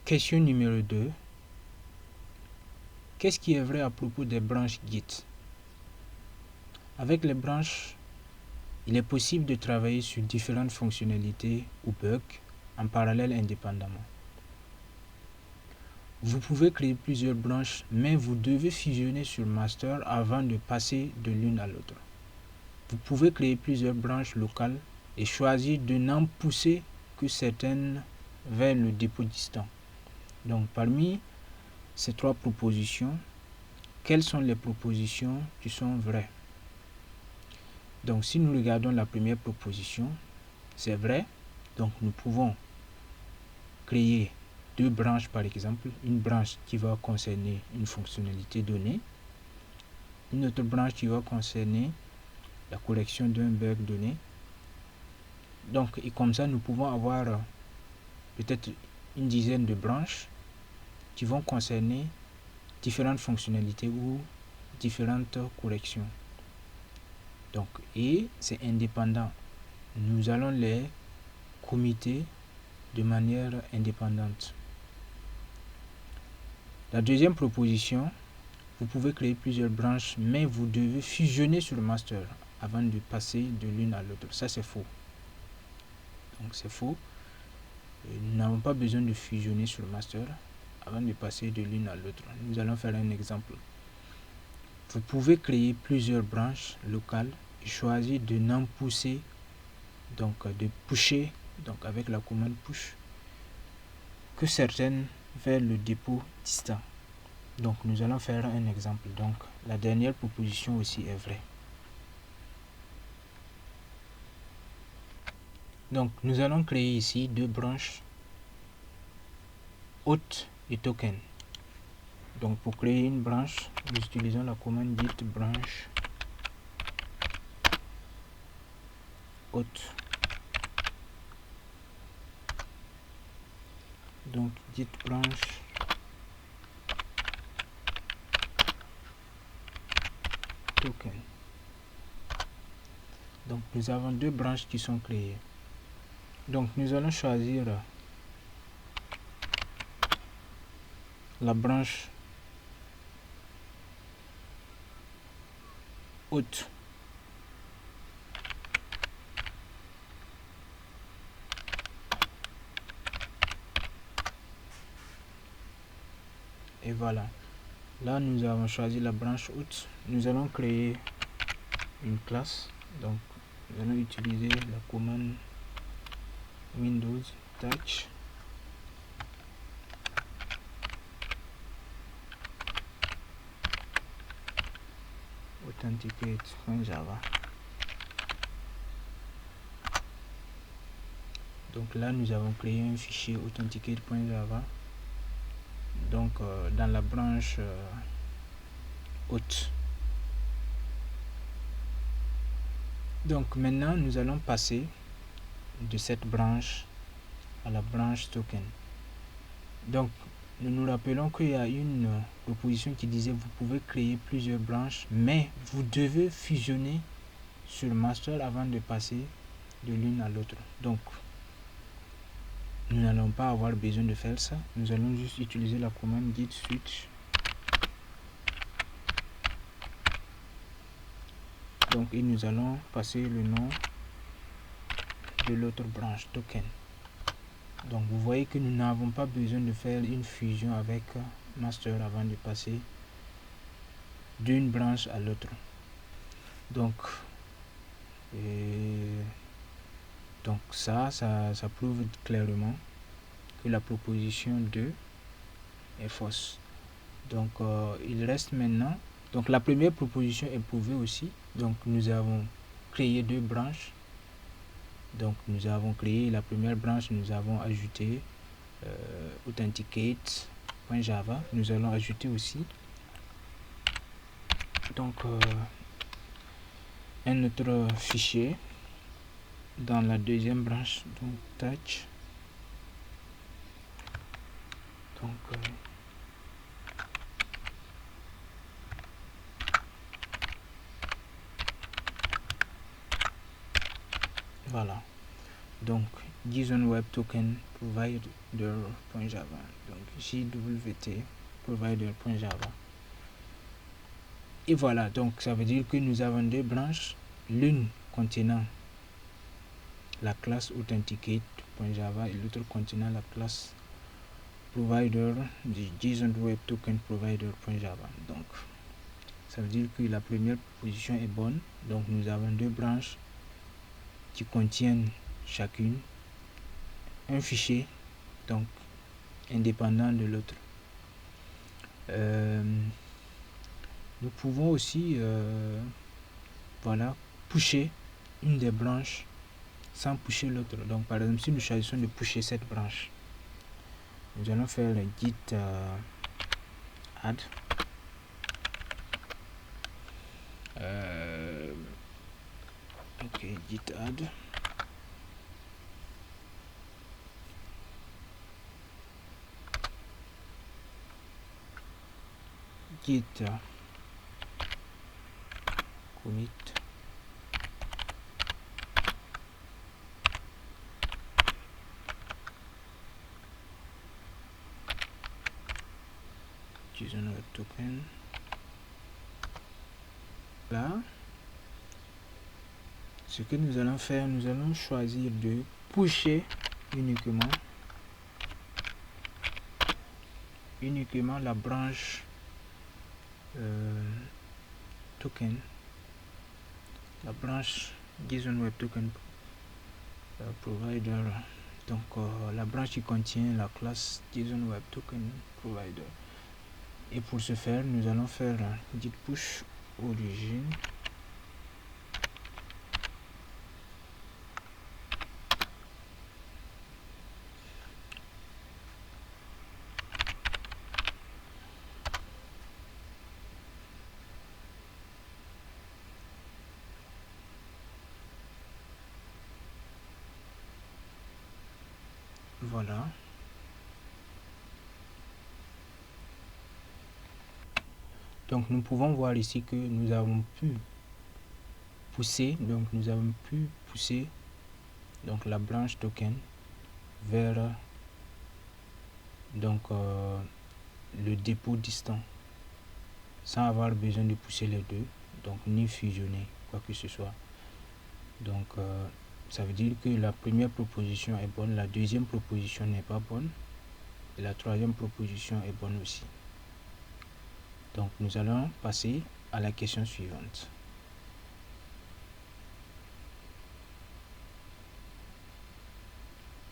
Question numéro 2. Qu'est-ce qui est vrai à propos des branches Git? Avec les branches, il est possible de travailler sur différentes fonctionnalités ou bugs en parallèle indépendamment. Vous pouvez créer plusieurs branches, mais vous devez fusionner sur master avant de passer de l'une à l'autre. Vous pouvez créer plusieurs branches locales et choisir de n'en pousser que certaines vers le dépôt distant. Donc parmi ces trois propositions, quelles sont les propositions qui sont vraies? Donc si nous regardons la première proposition, c'est vrai. Donc nous pouvons créer deux branches par exemple, une branche qui va concerner une fonctionnalité donnée, une autre branche qui va concerner la correction d'un bug donné. Donc et comme ça nous pouvons avoir peut-être une dizaine de branches qui vont concerner différentes fonctionnalités ou différentes corrections. Donc et c'est indépendant. Nous allons les committer de manière indépendante. La deuxième proposition, vous pouvez créer plusieurs branches, mais vous devez fusionner sur le master avant de passer de l'une à l'autre. Ça, c'est faux. Donc, c'est faux. Nous n'avons pas besoin de fusionner sur le master avant de passer de l'une à l'autre. Nous allons faire un exemple. Vous pouvez créer plusieurs branches locales et choisir de n'en pousser, donc de pusher, donc avec la commande push, que certaines vers le dépôt distant. Donc nous allons faire un exemple. Donc la dernière proposition aussi est vraie. Donc nous allons créer ici deux branches hôte et token. Donc pour créer une branche, nous utilisons la commande git branch hôte. Donc git branch token. Donc nous avons deux branches qui sont créées. Donc nous allons choisir la branche hôte. Et voilà. Là nous avons choisi la branche hôte. Nous allons créer une classe. Donc nous allons utiliser la commande Windows Touch authenticate.java. Donc là nous avons créé un fichier authenticate.java, donc dans la branche hôte. Donc maintenant nous allons passer de cette branche à la branche token. Donc nous nous rappelons qu'il y a une proposition qui disait vous pouvez créer plusieurs branches, mais vous devez fusionner sur le master avant de passer de l'une à l'autre. Donc nous n'allons pas avoir besoin de faire ça. Nous allons juste utiliser la commande git switch. Donc et nous allons passer le nom de l'autre branche token. Donc vous voyez que nous n'avons pas besoin de faire une fusion avec master avant de passer d'une branche à l'autre. Donc ça prouve clairement que la proposition 2 est fausse. Donc il reste maintenant, donc la première proposition est prouvée aussi. Donc nous avons créé deux branches. Donc nous avons créé la première branche, nous avons ajouté authenticate.java. Nous allons ajouter aussi donc un autre fichier dans la deuxième branche, donc touch. Donc voilà. Donc JSON Web Token Provider.java. Donc JWT Provider.java. Et voilà, donc ça veut dire que nous avons deux branches, l'une contenant la classe authenticate.java et l'autre contenant la classe provider du JSON Web Token Provider.java. Donc ça veut dire que la première proposition est bonne. Donc nous avons deux branches qui contiennent chacune un fichier, donc indépendant de l'autre. Nous pouvons aussi voilà, pusher une des branches sans pusher l'autre. Donc par exemple, si nous choisissons de pusher cette branche, nous allons faire le git add ok, git add git commit JSON Web Token. Là, ce que nous allons faire, nous allons choisir de pusher uniquement la branche token, la branche JSON Web Token Provider, donc la branche qui contient la classe JSON Web Token Provider. Et pour ce faire, nous allons faire un git push origine voilà. Donc nous pouvons voir ici que nous avons pu pousser, donc la branche token vers donc le dépôt distant sans avoir besoin de pousser les deux, donc ni fusionner quoi que ce soit. Donc ça veut dire que la première proposition est bonne, la deuxième proposition n'est pas bonne et la troisième proposition est bonne aussi. Donc nous allons passer à la question suivante.